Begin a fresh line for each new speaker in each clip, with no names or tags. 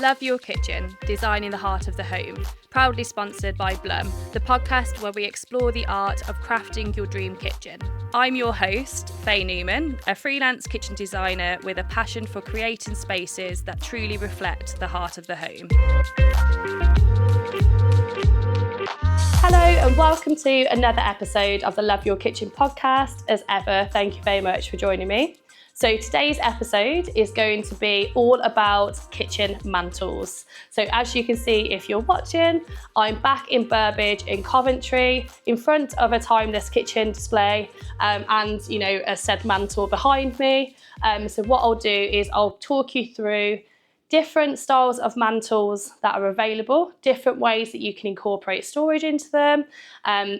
Love Your Kitchen, Designing the Heart of the Home, proudly sponsored by Blum, the podcast where we explore the art of crafting your dream kitchen. I'm your host, Faye Newman, a freelance kitchen designer with a passion for creating spaces that truly reflect the heart of the home. Hello and welcome to another episode of the Love Your Kitchen podcast. As ever, thank you very much for joining me. So today's episode is going to be all about kitchen mantels. So as you can see, if you're watching, I'm back in Burbage in Coventry in front of a timeless kitchen display and a said mantel behind me. So what I'll do is I'll talk you through different styles of mantels that are available, different ways that you can incorporate storage into them,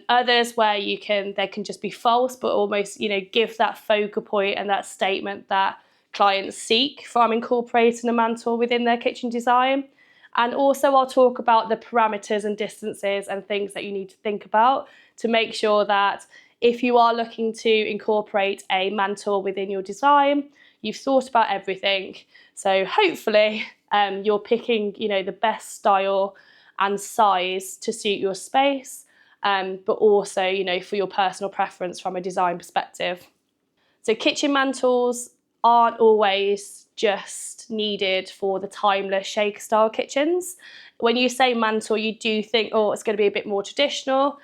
others where they can just be false, but almost, give that focal point and that statement that clients seek from incorporating a mantel within their kitchen design. And also I'll talk about the parameters and distances and things that you need to think about to make sure that if you are looking to incorporate a mantel within your design, you've thought about everything. So hopefully you're picking, the best style and size to suit your space, but also, for your personal preference from a design perspective. So kitchen mantels aren't always just needed for the timeless shaker style kitchens. When you say mantel, you do think, it's going to be a bit more traditional.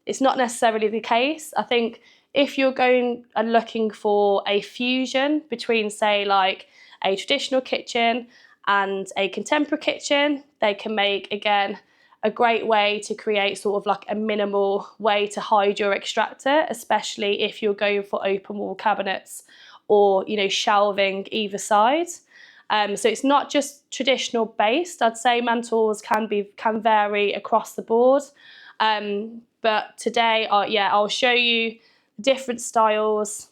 It's not necessarily the case. I think if you're going and looking for a fusion between, say, like a traditional kitchen and a contemporary kitchen, they can make, again, a great way to create sort of like a minimal way to hide your extractor, especially if you're going for open wall cabinets or, shelving either side. So it's not just traditional based. I'd say mantels can vary across the board. But today, I'll show you different styles,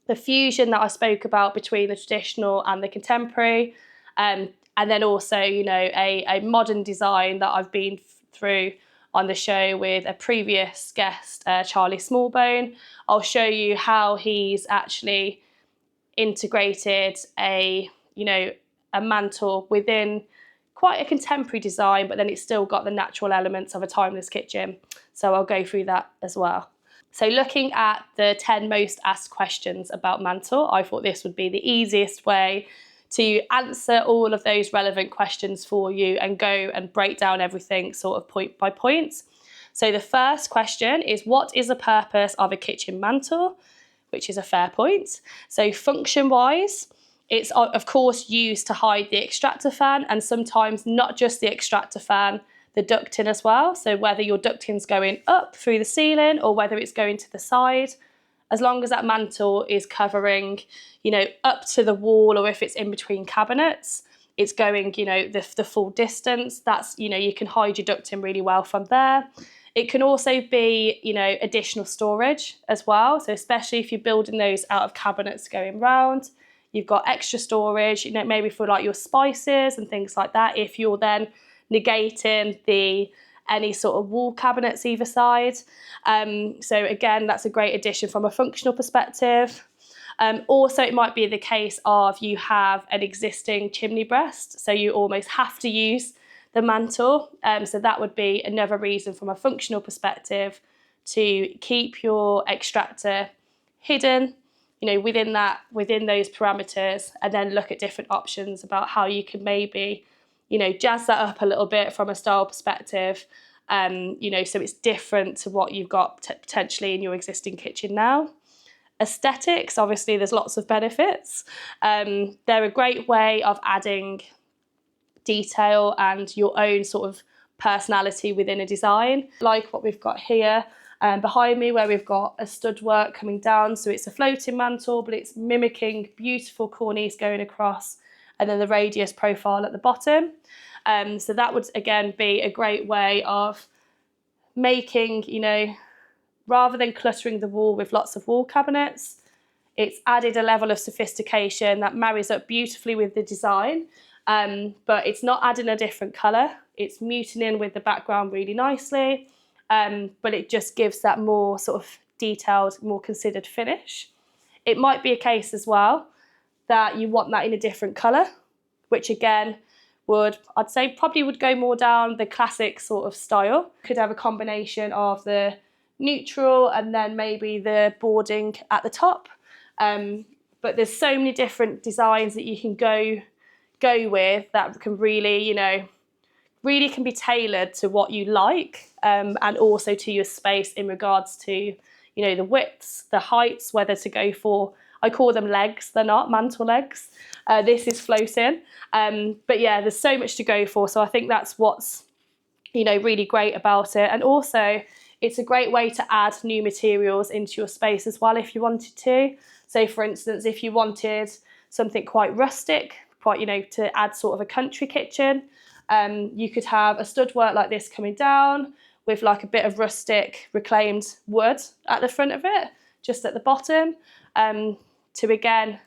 the fusion that I spoke about between the traditional and the contemporary, and then also, a modern design that I've been through on the show with a previous guest, Charlie Smallbone. I'll show you how he's actually integrated a mantel within quite a contemporary design, but then it's still got the natural elements of a timeless kitchen. So I'll go through that as well. So looking at the 10 most asked questions about mantel, I thought this would be the easiest way to answer all of those relevant questions for you and go and break down everything sort of point by point. So the first question is, what is the purpose of a kitchen mantel? Which is a fair point. So function-wise, it's of course used to hide the extractor fan, and sometimes not just the extractor fan, the ducting as well. So whether your ducting's going up through the ceiling or whether it's going to the side, as long as that mantel is covering, up to the wall, or if it's in between cabinets, it's going, the full distance. That's, you can hide your ducting really well from there. It can also be, additional storage as well. So especially if you're building those out of cabinets going round, you've got extra storage, maybe for like your spices and things like that. If you're then negating any sort of wall cabinets either side. So again, that's a great addition from a functional perspective. Also, it might be the case of you have an existing chimney breast, so you almost have to use the mantel. So that would be another reason from a functional perspective to keep your extractor hidden, within those parameters, and then look at different options about how you can maybe jazz that up a little bit from a style perspective, so it's different to what you've got potentially in your existing kitchen now. Aesthetics, obviously there's lots of benefits. They're a great way of adding detail and your own sort of personality within a design, like what we've got here behind me, where we've got a stud work coming down. So it's a floating mantel, but it's mimicking beautiful cornice going across, and then the radius profile at the bottom. So that would, again, be a great way of making, rather than cluttering the wall with lots of wall cabinets, it's added a level of sophistication that marries up beautifully with the design, but it's not adding a different colour. It's muting in with the background really nicely, but it just gives that more sort of detailed, more considered finish. It might be a case as well that you want that in a different colour, which again, I'd say probably would go more down the classic sort of style. Could have a combination of the neutral and then maybe the boarding at the top. But there's so many different designs that you can go with that can really, really can be tailored to what you like, and also to your space in regards to, the widths, the heights, whether to go for, I call them legs, they're not mantle legs. This is floating. But yeah, there's so much to go for. So I think that's what's, really great about it. And also it's a great way to add new materials into your space as well if you wanted to. So for instance, if you wanted something quite rustic, quite, to add sort of a country kitchen, you could have a stud work like this coming down with like a bit of rustic reclaimed wood at the front of it, just at the bottom, to again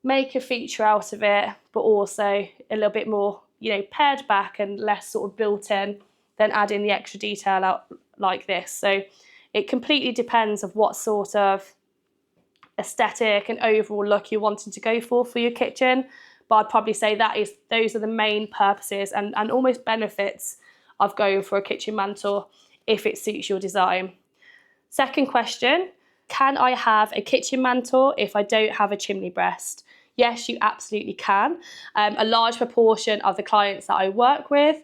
make a feature out of it, but also a little bit more, pared back and less sort of built in, then adding the extra detail out like this. So it completely depends of what sort of aesthetic and overall look you're wanting to go for your kitchen. But I'd probably say those are the main purposes and almost benefits of going for a kitchen mantle if it suits your design. Second question, can I have a kitchen mantle if I don't have a chimney breast? Yes, you absolutely can. A large proportion of the clients that I work with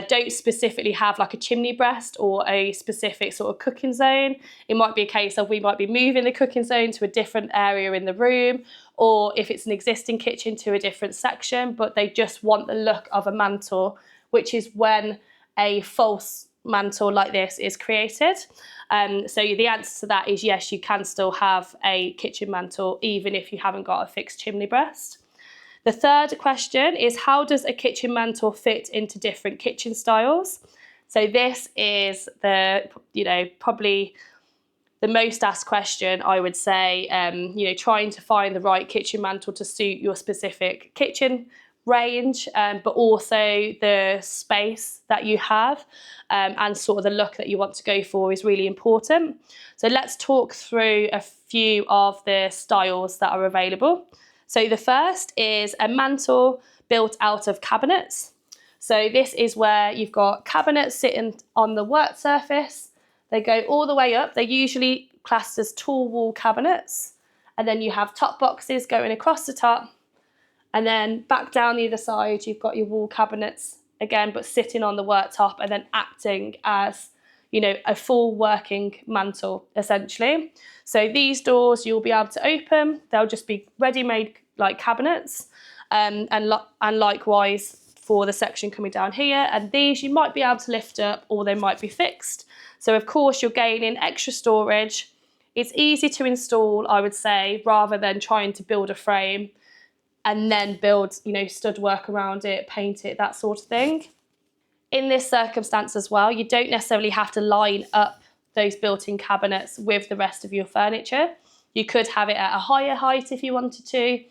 don't specifically have like a chimney breast or a specific sort of cooking zone. It might be a case of we might be moving the cooking zone to a different area in the room, or if it's an existing kitchen to a different section, but they just want the look of a mantle, which is when a false mantle like this is created. So the answer to that is yes, you can still have a kitchen mantle even if you haven't got a fixed chimney breast. The third question is, how does a kitchen mantle fit into different kitchen styles? So this is probably the most asked question, I would say, trying to find the right kitchen mantle to suit your specific kitchen range, but also the space that you have, and sort of the look that you want to go for is really important. So let's talk through a few of the styles that are available. So the first is a mantle built out of cabinets. So this is where you've got cabinets sitting on the work surface. They go all the way up. They're usually classed as tall wall cabinets. And then you have top boxes going across the top. And then back down the other side, you've got your wall cabinets again, but sitting on the worktop and then acting as, a full working mantle, essentially. So these doors you'll be able to open. They'll just be ready-made like cabinets, and likewise for the section coming down here. And these you might be able to lift up, or they might be fixed. So of course you're gaining extra storage. It's easy to install, I would say, rather than trying to build a frame and then build, stud work around it, paint it, that sort of thing. In this circumstance as well, you don't necessarily have to line up those built-in cabinets with the rest of your furniture. You could have it at a higher height if you wanted to,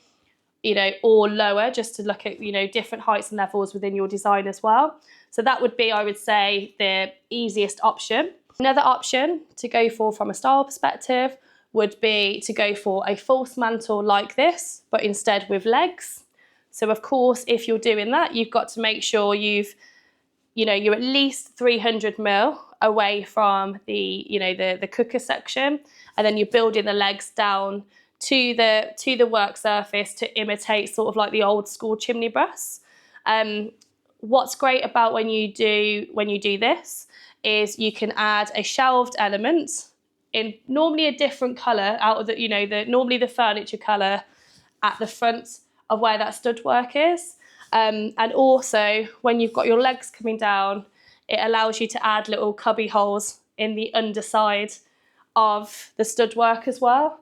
or lower, just to look at, different heights and levels within your design as well. So that would be, I would say, the easiest option. Another option to go for from a style perspective would be to go for a false mantle like this, but instead with legs. So of course, if you're doing that, you've got to make sure you're at least 300 mil away from the cooker section, and then you're building the legs down to the work surface to imitate sort of like the old school chimney breasts. What's great about when you do this is you can add a shelved element in normally a different colour out of normally the furniture colour at the front of where that stud work is. And also when you've got your legs coming down, it allows you to add little cubby holes in the underside of the stud work as well.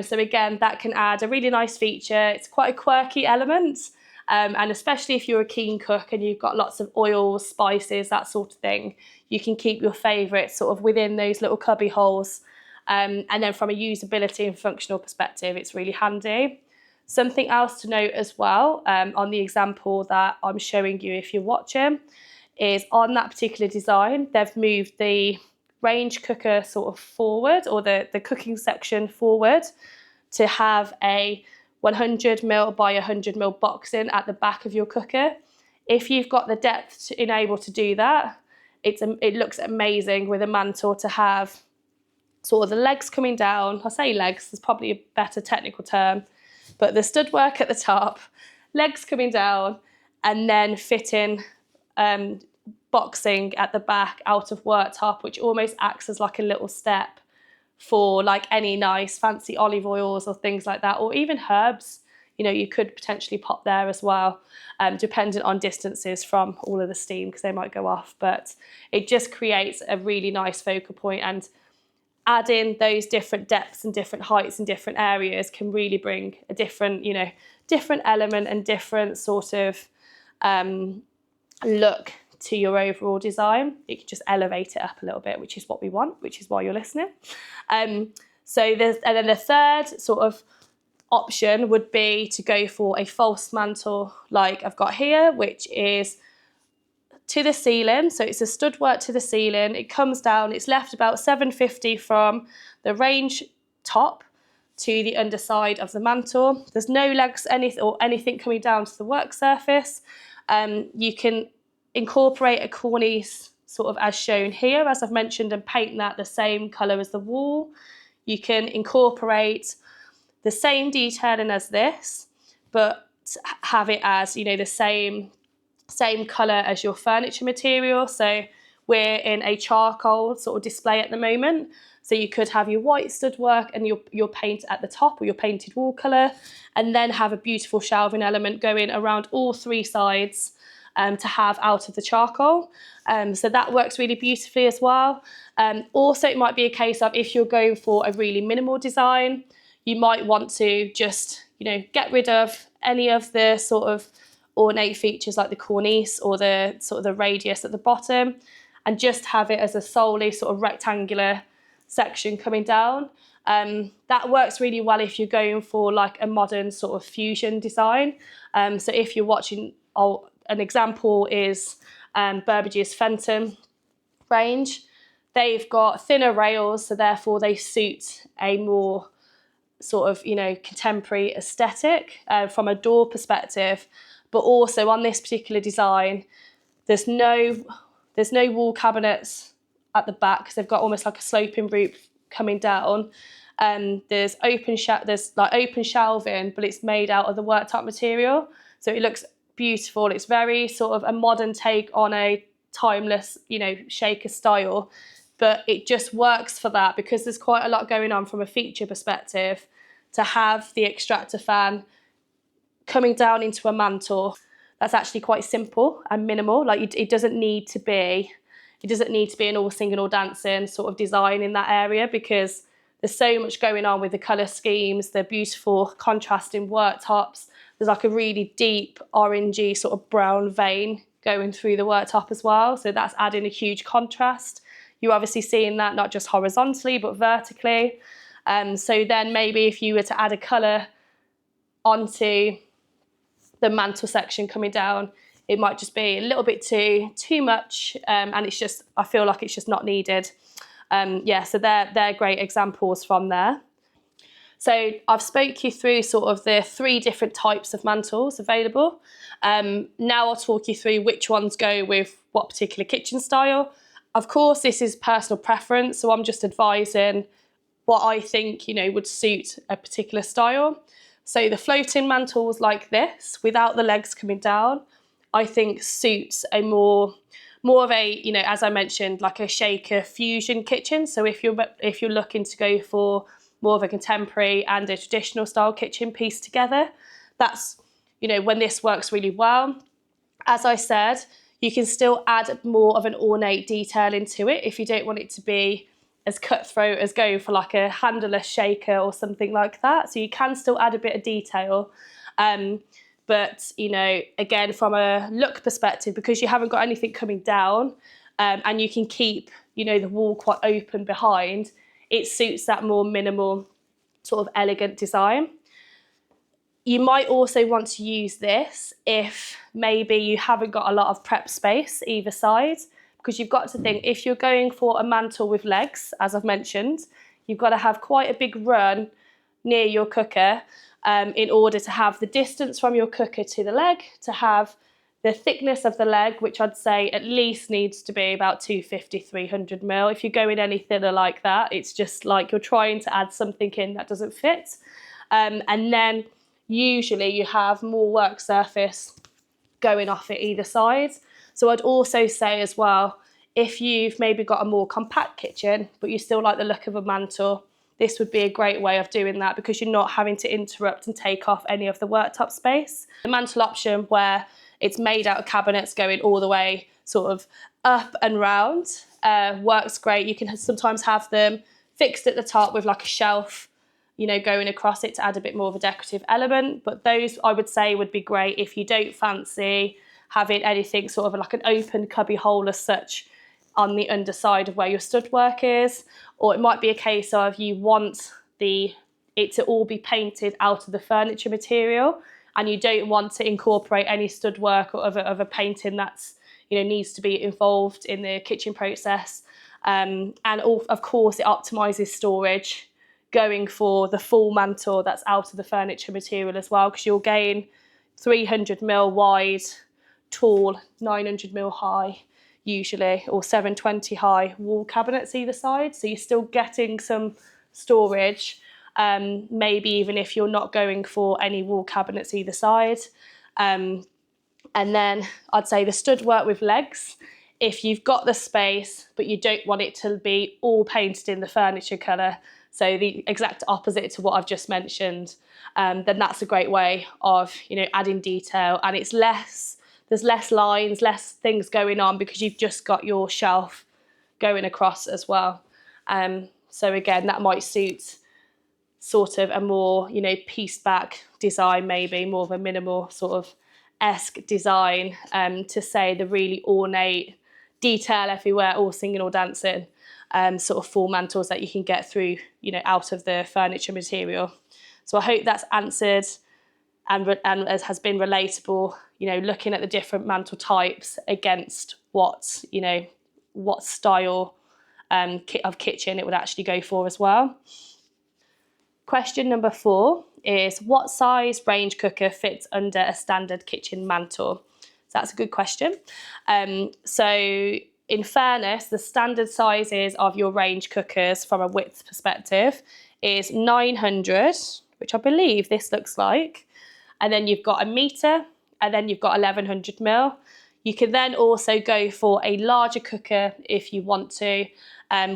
So again, that can add a really nice feature. It's quite a quirky element. And especially if you're a keen cook and you've got lots of oils, spices, that sort of thing, you can keep your favourites sort of within those little cubby holes. And then from a usability and functional perspective, it's really handy. Something else to note as well, on the example that I'm showing you if you're watching, is on that particular design, they've moved the range cooker sort of forward, or the cooking section forward, to have a 100 ml by 100 ml box in at the back of your cooker. If you've got the depth to enable to do that, it looks amazing with a mantle to have sort of the legs coming down. I say legs, there's probably a better technical term, but the stud work at the top, legs coming down, and then fitting boxing at the back out of worktop, which almost acts as like a little step for like any nice fancy olive oils or things like that, or even herbs. You know, you could potentially pop there as well, dependent on distances from all of the steam, because they might go off. But it just creates a really nice focal point, and adding those different depths and different heights in different areas can really bring a different, you know, different element and different sort of look to your overall design. You can just elevate it up a little bit, which is what we want, which is why you're listening. So then the third sort of option would be to go for a false mantle like I've got here, which is to the ceiling. So it's a stud work to the ceiling. It comes down, it's left about 750 from the range top to the underside of the mantle. There's no legs anything coming down to the work surface. You can incorporate a cornice sort of as shown here, as I've mentioned, and paint that the same colour as the wall. You can incorporate the same detailing as this, but have it as, you know, the same colour as your furniture material. So we're in a charcoal sort of display at the moment. So you could have your white stud work and your paint at the top, or your painted wall colour, and then have a beautiful shelving element going around all three sides to have out of the charcoal. So that works really beautifully as well. Also, it might be a case of, if you're going for a really minimal design, you might want to just, you know, get rid of any of the sort of ornate features like the cornice or the sort of the radius at the bottom, and just have it as a solely sort of rectangular section coming down. That works really well if you're going for like a modern sort of fusion design. So if you're watching, an example is Burbage's Fenton range. They've got thinner rails, so therefore they suit a more sort of, you know, contemporary aesthetic from a door perspective. But also on this particular design, there's no wall cabinets at the back, because they've got almost like a sloping roof coming down. There's open shelving, but it's made out of the worktop material, so it looks beautiful. It's very sort of a modern take on a timeless, you know, shaker style, but it just works for that, because there's quite a lot going on from a feature perspective. To have the extractor fan coming down into a mantle, that's actually quite simple and minimal. Like it doesn't need to be an all singing or dancing sort of design in that area, because there's so much going on with the colour schemes, the beautiful contrasting worktops. There's like a really deep orangey sort of brown vein going through the worktop as well, so that's adding a huge contrast. You're obviously seeing that not just horizontally but vertically. So then maybe if you were to add a colour onto the mantle section coming down, it might just be a little bit too much, and it's just, I feel like it's just not needed. Yeah, so they're great examples from there. So I've spoke you through sort of the three different types of mantles available. Now I'll talk you through which ones go with what particular kitchen style. Of course, this is personal preference, so I'm just advising what I think, you know, would suit a particular style. So the floating mantles like this, without the legs coming down, I think suits a more of a, you know, as I mentioned, like a shaker fusion kitchen. So if you're looking to go for more of a contemporary and a traditional style kitchen piece together, that's, you know, when this works really well. As I said, you can still add more of an ornate detail into it if you don't want it to be as cutthroat as going for like a handleless shaker or something like that. So you can still add a bit of detail. But, you know, again, from a look perspective, because you haven't got anything coming down, and you can keep, you know, the wall quite open behind, it suits that more minimal sort of elegant design. You might also want to use this if maybe you haven't got a lot of prep space either side, because you've got to think, if you're going for a mantle with legs, as I've mentioned, you've got to have quite a big run near your cooker in order to have the distance from your cooker to the leg, to have The thickness of the leg, which I'd say at least needs to be about 250, 300 mil. If you go in any thinner like that, it's just like you're trying to add something in that doesn't fit. And then usually you have more work surface going off at either side. So I'd also say as well, if you've maybe got a more compact kitchen, but you still like the look of a mantle, this would be a great way of doing that because you're not having to interrupt and take off any of the worktop space. The mantle option where it's made out of cabinets going all the way sort of up and round works great. You can sometimes have them fixed at the top with like a shelf, you know, going across it to add a bit more of a decorative element. But those I would say would be great if you don't fancy having anything sort of like an open cubby hole as such on the underside of where your stud work is. Or it might be a case of you want it to all be painted out of the furniture material and you don't want to incorporate any stud work or other painting that's, you know, needs to be involved in the kitchen process. And of course it optimises storage, going for the full mantle that's out of the furniture material as well, because you'll gain 300 mil wide, tall, 900 mil high usually, or 720 high wall cabinets either side. So you're still getting some storage, maybe even if you're not going for any wall cabinets either side. And then I'd say the stud work with legs, if you've got the space but you don't want it to be all painted in the furniture colour, so the exact opposite to what I've just mentioned, then that's a great way of, you know, adding detail, and it's there's less lines, less things going on because you've just got your shelf going across as well. So again, that might suit sort of a more, you know, pieced back design, maybe more of a minimal sort of esque design, to say the really ornate detail everywhere, all singing or dancing, sort of full mantles that you can get through, you know, out of the furniture material. So I hope that's answered and has been relatable, you know, looking at the different mantle types against what, you know, what style of kitchen it would actually go for as well. Question number 4 is, what size range cooker fits under a standard kitchen mantle? So that's a good question. So in fairness, the standard sizes of your range cookers from a width perspective is 900, which I believe this looks like, and then you've got a metre, and then you've got 1100 mil. You can then also go for a larger cooker if you want to,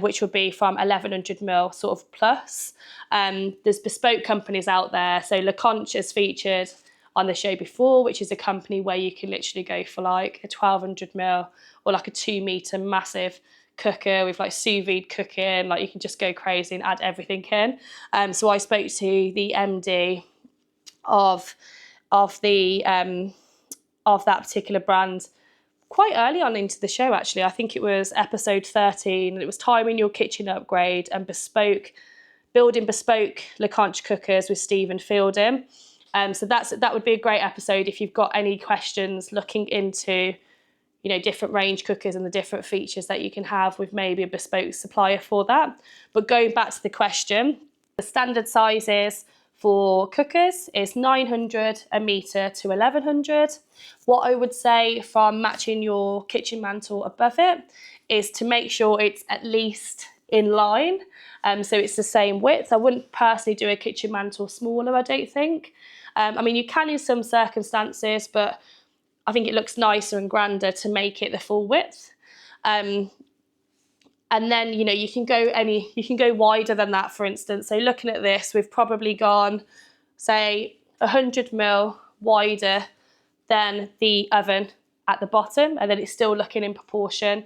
which would be from 1100 mil sort of plus. There's bespoke companies out there. So LeConte has featured on the show before, which is a company where you can literally go for like a 1200 mil or like a 2 metre massive cooker with like sous vide cooking. Like you can just go crazy and add everything in. So I spoke to the MD of that particular brand quite early on into the show, actually. I think it was episode 13, and it was timing your kitchen upgrade and building bespoke LeConte cookers with Stephen Fielding. So that would be a great episode if you've got any questions looking into, you know, different range cookers and the different features that you can have with maybe a bespoke supplier for that. But going back to the question, the standard sizes for cookers is 900 a metre to 1100. What I would say from matching your kitchen mantle above it is to make sure it's at least in line. So it's the same width. I wouldn't personally do a kitchen mantle smaller, I don't think. I mean, you can in some circumstances, but I think it looks nicer and grander to make it the full width. And then, you know, you can go wider than that, for instance. So looking at this, we've probably gone, say, 100 mil wider than the oven at the bottom, and then it's still looking in proportion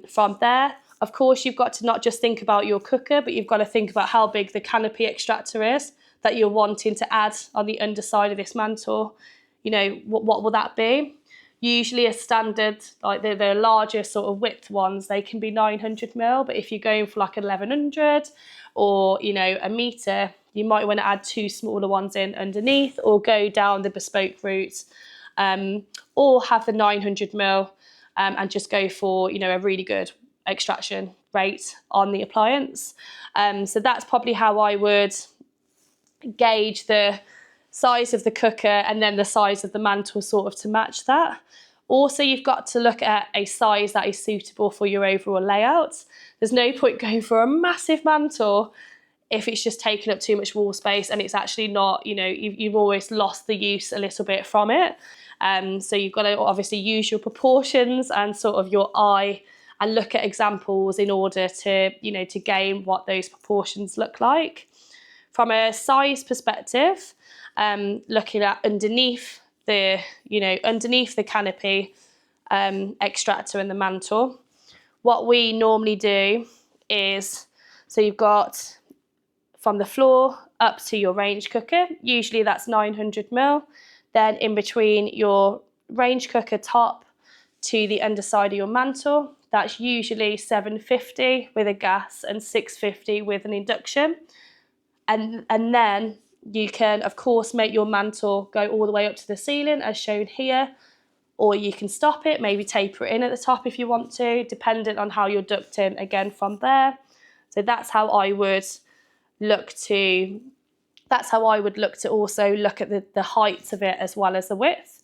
from there. Of course, you've got to not just think about your cooker, but you've got to think about how big the canopy extractor is that you're wanting to add on the underside of this mantle. You know, what will that be? Usually a standard, like the larger sort of width ones, they can be 900 mil, but if you're going for like 1100 or, you know, a metre, you might want to add 2 smaller ones in underneath, or go down the bespoke route, or have the 900 mil and just go for, you know, a really good extraction rate on the appliance. So that's probably how I would gauge the size of the cooker, and then the size of the mantle sort of to match that. Also, you've got to look at a size that is suitable for your overall layout. There's no point going for a massive mantle if it's just taking up too much wall space and it's actually not, you've always lost the use a little bit from it. So you've got to obviously use your proportions and sort of your eye and look at examples in order to, to gain what those proportions look like. From a size perspective, looking at underneath the canopy, extractor and the mantle, what we normally do is, so you've got from the floor up to your range cooker, usually that's 900 ml. Then in between your range cooker top to the underside of your mantle, that's usually 750 with a gas and 650 with an induction. And then you can, of course, make your mantle go all the way up to the ceiling as shown here, or you can stop it, maybe taper it in at the top if you want to, dependent on how you're ducting again from there. So that's how I would look to also look at the height of it as well as the width.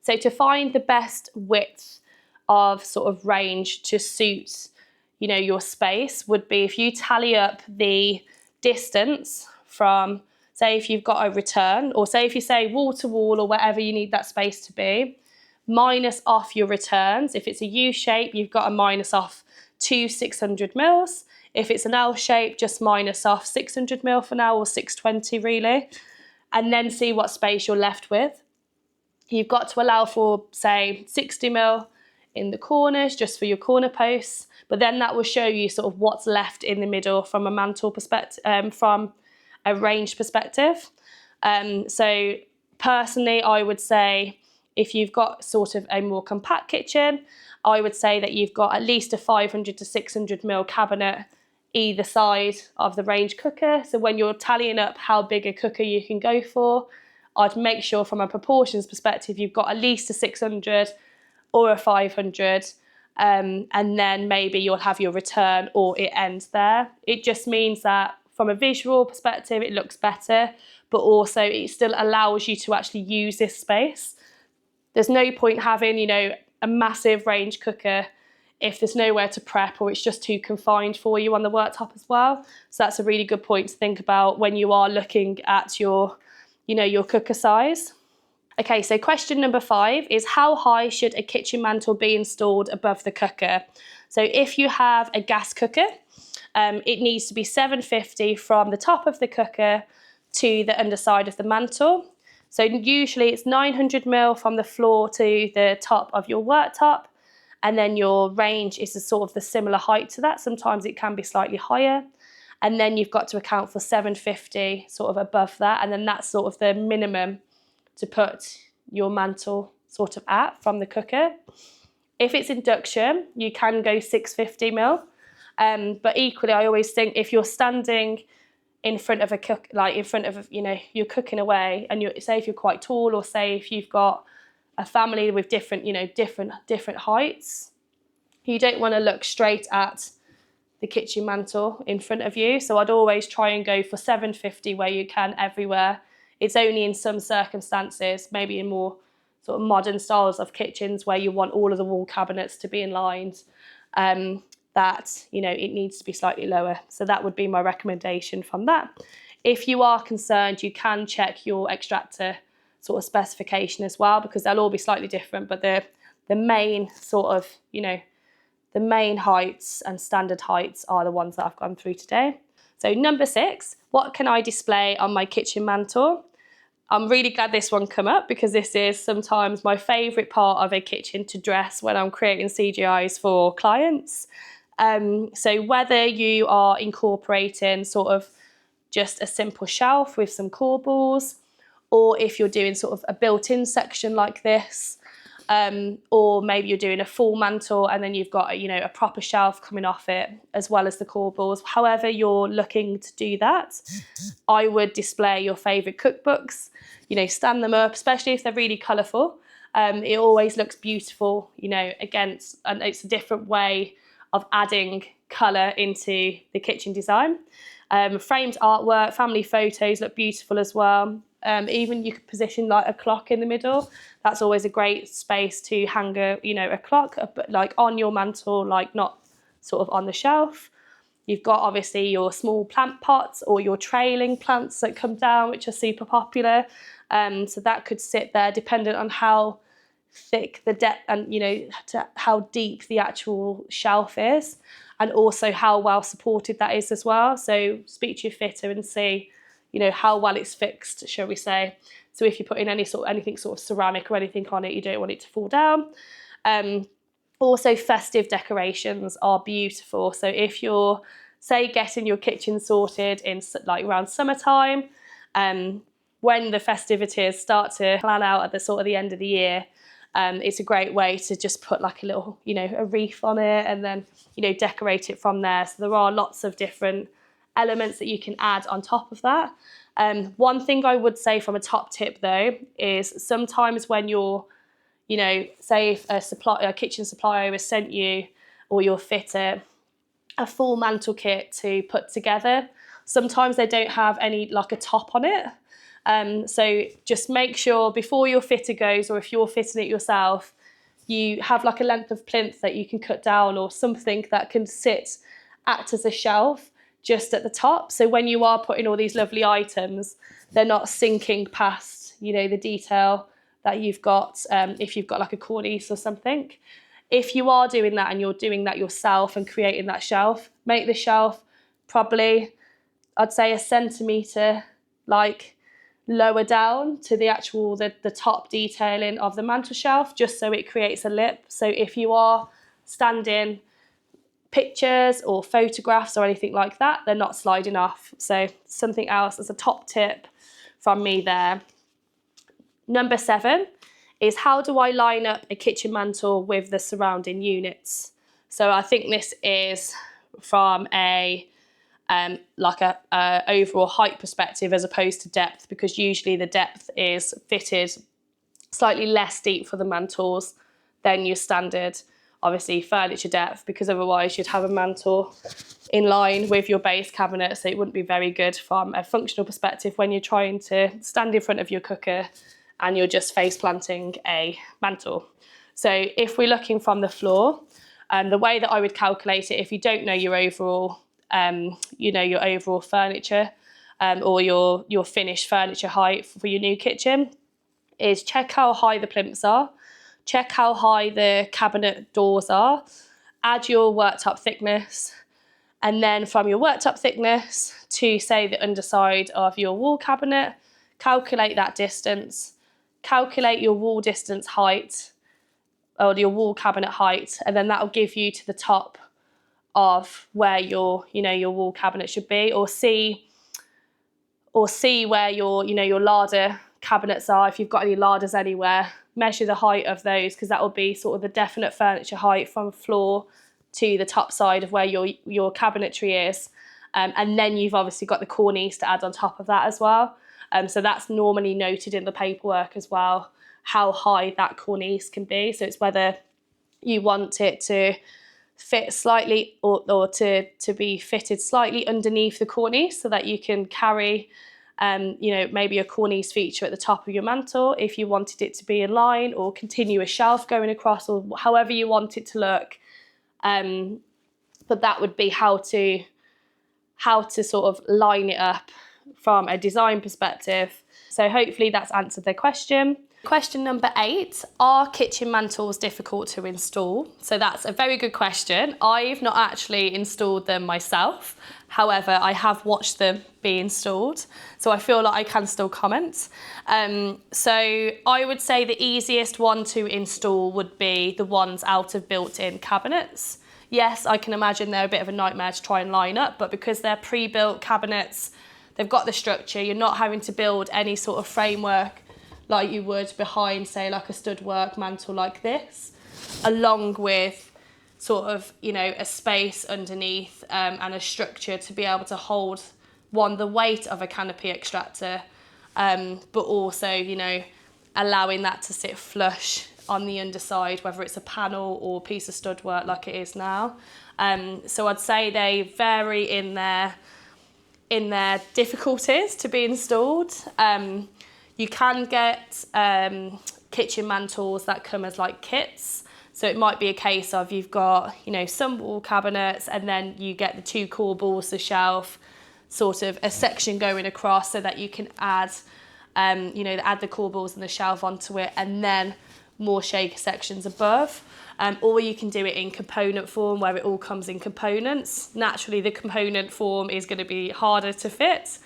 So to find the best width of sort of range to suit, your space would be if you tally up the distance from, say if you've got a return, or say if you say wall to wall or wherever you need that space to be, minus off your returns. If it's a U shape, you've got to minus off 600 mils. If it's an L shape, just minus off 600 mil for now, or 620 really, and then see what space you're left with. You've got to allow for, say, 60 mil in the corners, just for your corner posts, but then that will show you sort of what's left in the middle from a mantle perspective, from a range perspective. So personally, I would say if you've got sort of a more compact kitchen, I would say that you've got at least a 500 to 600 mil cabinet either side of the range cooker. So when you're tallying up how big a cooker you can go for, I'd make sure from a proportions perspective you've got at least a 600 or a 500, and then maybe you'll have your return or it ends there. It just means that from a visual perspective it looks better, but also it still allows you to actually use this space. There's no point having, a massive range cooker if there's nowhere to prep or it's just too confined for you on the worktop as well. So that's a really good point to think about when you are looking at your cooker size. Okay, so question number 5 is, how high should a kitchen mantle be installed above the cooker? So if you have a gas cooker, it needs to be 750 from the top of the cooker to the underside of the mantle. So usually it's 900 mil from the floor to the top of your worktop, and then your range is sort of the similar height to that. Sometimes it can be slightly higher. And then you've got to account for 750 sort of above that, and then that's sort of the minimum to put your mantle sort of at from the cooker. If it's induction, you can go 650 mil. But equally, I always think if you're standing in front of you're cooking away, and say if you're quite tall, or say if you've got a family with different heights, you don't want to look straight at the kitchen mantle in front of you. So I'd always try and go for 750 where you can everywhere. It's only in some circumstances, maybe in more sort of modern styles of kitchens where you want all of the wall cabinets to be in lines, that it needs to be slightly lower. So that would be my recommendation from that. If you are concerned, you can check your extractor sort of specification as well, because they'll all be slightly different, but the main sort of the main heights and standard heights are the ones that I've gone through today. So number 6, what can I display on my kitchen mantle? I'm really glad this one come up, because this is sometimes my favourite part of a kitchen to dress when I'm creating CGIs for clients. So whether you are incorporating sort of just a simple shelf with some corbels, or if you're doing sort of a built-in section like this, or maybe you're doing a full mantle and then you've got a proper shelf coming off it as well as the corbels. However you're looking to do that, I would display your favourite cookbooks, stand them up, especially if they're really colourful. It always looks beautiful, and it's a different way of adding colour into the kitchen design. Framed artwork, family photos look beautiful as well. Even you could position like a clock in the middle. That's always a great space to hang a clock, but like on your mantle, like not sort of on the shelf. You've got obviously your small plant pots or your trailing plants that come down, which are super popular. So that could sit there dependent on how thick the depth and how deep the actual shelf is, and also how well supported that is as well. So speak to your fitter and see how well it's fixed, shall we say. So if you put in anything sort of ceramic or anything on it, you don't want it to fall down. Also, festive decorations are beautiful. So if you're, say, getting your kitchen sorted in like around summertime, when the festivities start to plan out at the end of the year, it's a great way to just put like a little, a wreath on it and then, decorate it from there. So there are lots of different elements that you can add on top of that. One thing I would say from a top tip though is sometimes when you're, say if a kitchen supplier has sent you or your fitter a full mantle kit to put together, sometimes they don't have any like a top on it. So just make sure before your fitter goes, or if you're fitting it yourself, you have like a length of plinth that you can cut down or something that can act as a shelf just at the top. So when you are putting all these lovely items, they're not sinking past, the detail that you've got, if you've got like a cornice or something. If you are doing that and you're doing that yourself and creating that shelf, make the shelf probably, I'd say, 1 centimetre like lower down to the top detailing of the mantel shelf, just so it creates a lip. So if you are standing pictures or photographs or anything like that, they're not sliding off. So something else as a top tip from me there. Number 7 is, how do I line up a kitchen mantle with the surrounding units? So I think this is from a overall height perspective as opposed to depth, because usually the depth is fitted slightly less deep for the mantles than your standard, obviously, furniture depth, because otherwise you'd have a mantle in line with your base cabinet, so it wouldn't be very good from a functional perspective when you're trying to stand in front of your cooker and you're just face planting a mantle. So if we're looking from the floor, the way that I would calculate it, if you don't know your overall your overall furniture or your finished furniture height for your new kitchen, is check how high the plinths are, check how high the cabinet doors are, add your worktop thickness, and then from your worktop thickness to, say, the underside of your wall cabinet, calculate that distance, calculate your wall distance height or your wall cabinet height, and then that will give you to the top of where your wall cabinet should be, or see where your larder cabinets are. If you've got any larders anywhere, measure the height of those, because that will be sort of the definite furniture height from floor to the top side of where your cabinetry is. And then you've obviously got the cornice to add on top of that as well. So that's normally noted in the paperwork as well, how high that cornice can be. So it's whether you want it to fit slightly or to be fitted slightly underneath the cornice, so that you can carry maybe a cornice feature at the top of your mantle if you wanted it to be in line, or continue a shelf going across, or however you want it to look. But that would be how to sort of line it up from a design perspective. So hopefully that's answered the question. Question number 8, are kitchen mantles difficult to install? So that's a very good question. I've not actually installed them myself. However, I have watched them be installed, so I feel like I can still comment. So I would say the easiest one to install would be the ones out of built-in cabinets. Yes, I can imagine they're a bit of a nightmare to try and line up, but because they're pre-built cabinets, they've got the structure, you're not having to build any sort of framework like you would behind, say, like a stud work mantle like this, along with sort of, a space underneath and a structure to be able to hold, the weight of a canopy extractor, but also, allowing that to sit flush on the underside, whether it's a panel or piece of stud work like it is now. So I'd say they vary in their difficulties to be installed. You can get kitchen mantels that come as like kits. So it might be a case of you've got, some wall cabinets, and then you get the 2 corbels, the shelf, sort of a section going across so that you can add, add the corbels and the shelf onto it, and then more shaker sections above. Or you can do it in component form where it all comes in components. Naturally, the component form is going to be harder to fit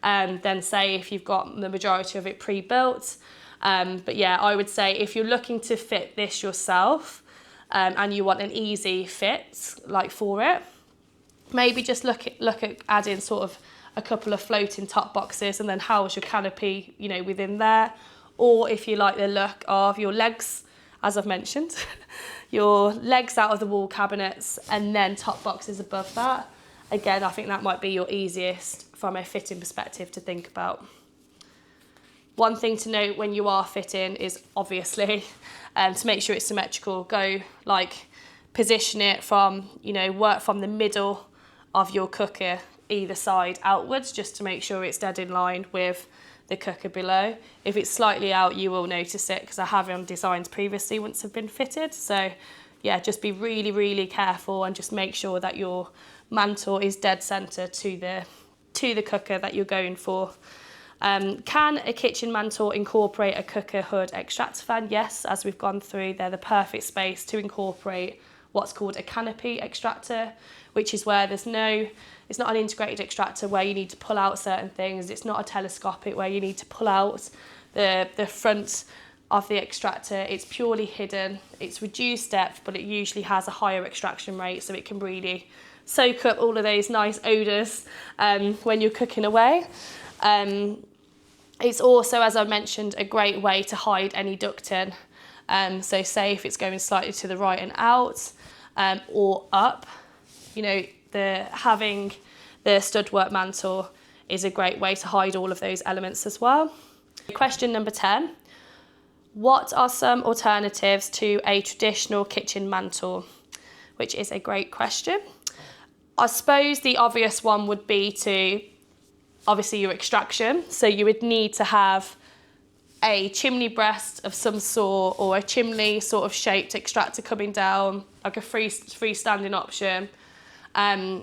than, say, if you've got the majority of it pre-built. But yeah, I would say if you're looking to fit this yourself and you want an easy fit like for it, maybe just look at adding sort of a couple of floating top boxes and then house your canopy, within there. Or if you like the look of your legs, as I've mentioned, your legs out of the wall cabinets and then top boxes above that. Again, I think that might be your easiest from a fitting perspective to think about. One thing to note when you are fitting is obviously to make sure it's symmetrical, position it from, work from the middle of your cooker either side outwards, just to make sure it's dead in line with the cooker below. If it's slightly out, you will notice it, because I have on designs previously once have been fitted. So yeah, just be really, really careful and just make sure that your mantle is dead center to the cooker that you're going for. Can a kitchen mantle incorporate a cooker hood extractor fan? Yes, as we've gone through, they're the perfect space to incorporate what's called a canopy extractor, which is where it's not an integrated extractor where you need to pull out certain things. It's not a telescopic where you need to pull out the front of the extractor. It's purely hidden. It's reduced depth, but it usually has a higher extraction rate, so it can really soak up all of those nice odours when you're cooking away. It's also, as I mentioned, a great way to hide any ducting. So say if it's going slightly to the right and out or up, having the stud-work mantle is a great way to hide all of those elements as well. Question number 10. What are some alternatives to a traditional kitchen mantle? Which is a great question. I suppose the obvious one would be to, obviously, your extraction. So you would need to have a chimney breast of some sort, or a chimney sort of shaped extractor coming down, like a freestanding option.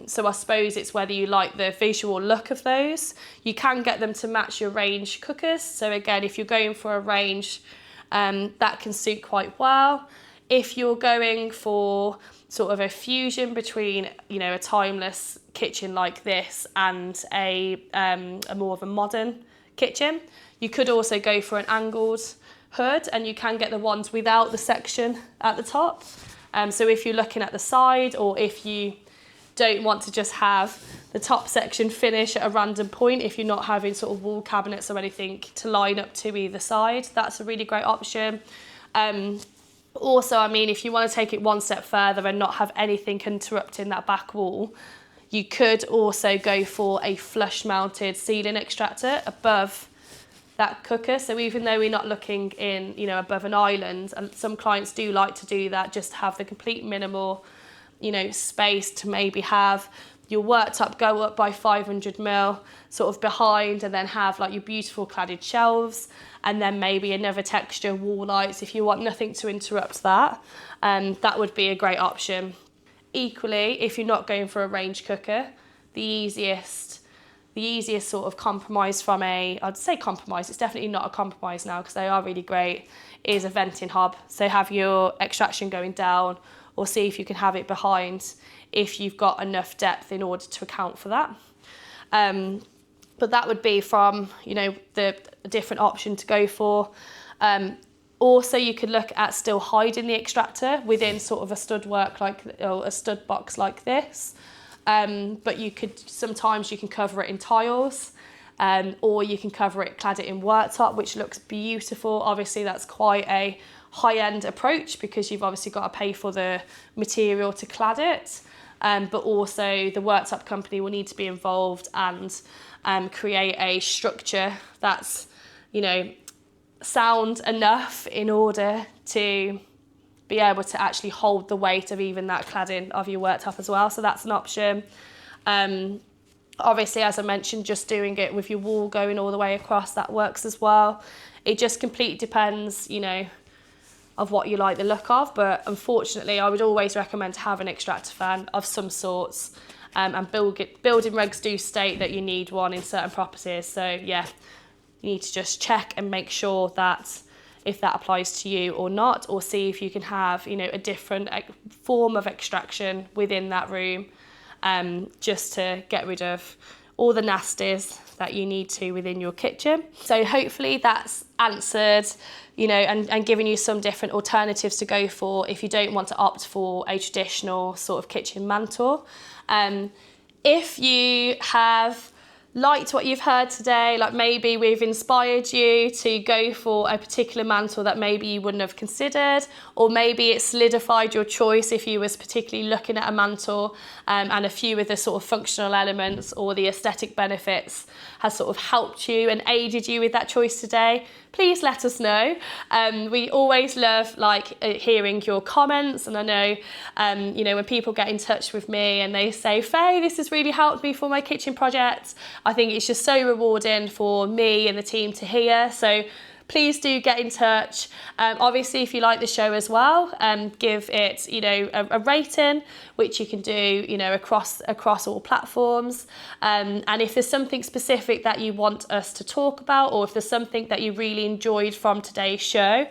So I suppose it's whether you like the visual look of those. You can get them to match your range cookers. So again, if you're going for a range, that can suit quite well. If you're going for sort of a fusion between, a timeless kitchen like this and a more of a modern kitchen, you could also go for an angled hood, and you can get the ones without the section at the top. So if you're looking at the side, or if you don't want to just have the top section finish at a random point, if you're not having sort of wall cabinets or anything to line up to either side, that's a really great option. Also, if you want to take it one step further and not have anything interrupting that back wall, you could also go for a flush mounted ceiling extractor above that cooker. So even though we're not looking in, above an island, and some clients do like to do that, just have the complete minimal, space to maybe have your worktop go up by 500 mil sort of behind, and then have like your beautiful cladded shelves, and then maybe another texture wall lights if you want nothing to interrupt that. That would be a great option. Equally, if you're not going for a range cooker, the easiest sort of compromise from I'd say compromise, it's definitely not a compromise now because they are really great, is a venting hob. So have your extraction going down, or see if you can have it behind if you've got enough depth in order to account for that. But that would be from, the different option to go for. Also, you could look at still hiding the extractor within sort of a stud work or a stud box like this. But sometimes you can cover it in tiles, or you can clad it in worktop, which looks beautiful. Obviously, that's quite a high-end approach because you've obviously got to pay for the material to clad it. But also the worktop company will need to be involved and create a structure that's, sound enough in order to be able to actually hold the weight of even that cladding of your worktop as well. So that's an option. Obviously, as I mentioned, just doing it with your wall going all the way across, that works as well. It just completely depends, you know, of what you like the look of, but unfortunately I would always recommend to have an extractor fan of some sorts, and building regs do state that you need one in certain properties, so yeah, you need to just check and make sure that if that applies to you or not, or see if you can have, you know, a different form of extraction within that room, just to get rid of all the nasties that you need to within your kitchen. So hopefully that's answered, you know, and giving you some different alternatives to go for if you don't want to opt for a traditional sort of kitchen mantle. If you have liked what you've heard today, like maybe we've inspired you to go for a particular mantle that maybe you wouldn't have considered, or maybe it solidified your choice if you was particularly looking at a mantle, and a few of the sort of functional elements or the aesthetic benefits has sort of helped you and aided you with that choice today, please let us know. We always love hearing your comments, and I know you know, when people get in touch with me and they say, Faye, this has really helped me for my kitchen project, I think it's just so rewarding for me and the team to hear. So please do get in touch. Obviously, if you like the show as well, give it, you know, a rating, which you can do, you know, across all platforms. And if there's something specific that you want us to talk about, or if there's something that you really enjoyed from today's show,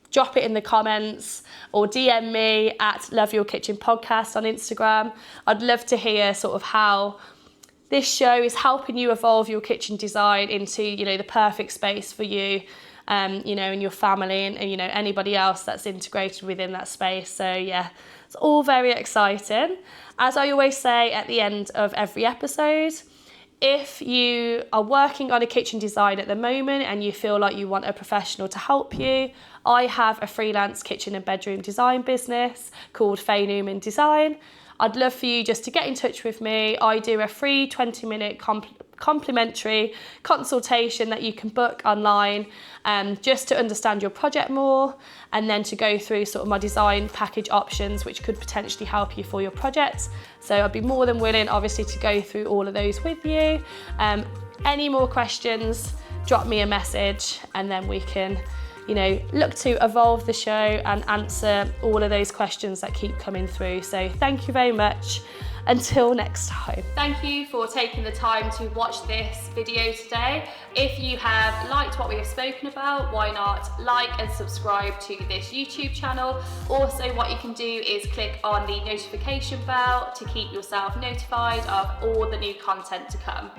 drop it in the comments or DM me at Love Your Kitchen Podcast on Instagram. I'd love to hear sort of how this show is helping you evolve your kitchen design into, you know, the perfect space for you, you know, and your family, and you know, anybody else that's integrated within that space. So yeah, it's all very exciting. As I always say at the end of every episode, if you are working on a kitchen design at the moment and you feel like you want a professional to help you, I have a freelance kitchen and bedroom design business called Faye Newman Design. I'd love for you just to get in touch with me. I do a free 20-minute complimentary consultation that you can book online, just to understand your project more, and then to go through sort of my design package options, which could potentially help you for your project. So I'd be more than willing, obviously, to go through all of those with you. Any more questions, drop me a message, and then we can, you know, look to evolve the show and answer all of those questions that keep coming through. So thank you very much. Until next time. Thank you for taking the time to watch this video today. If you have liked what we have spoken about, why not like and subscribe to this YouTube channel. Also, what you can do is click on the notification bell to keep yourself notified of all the new content to come.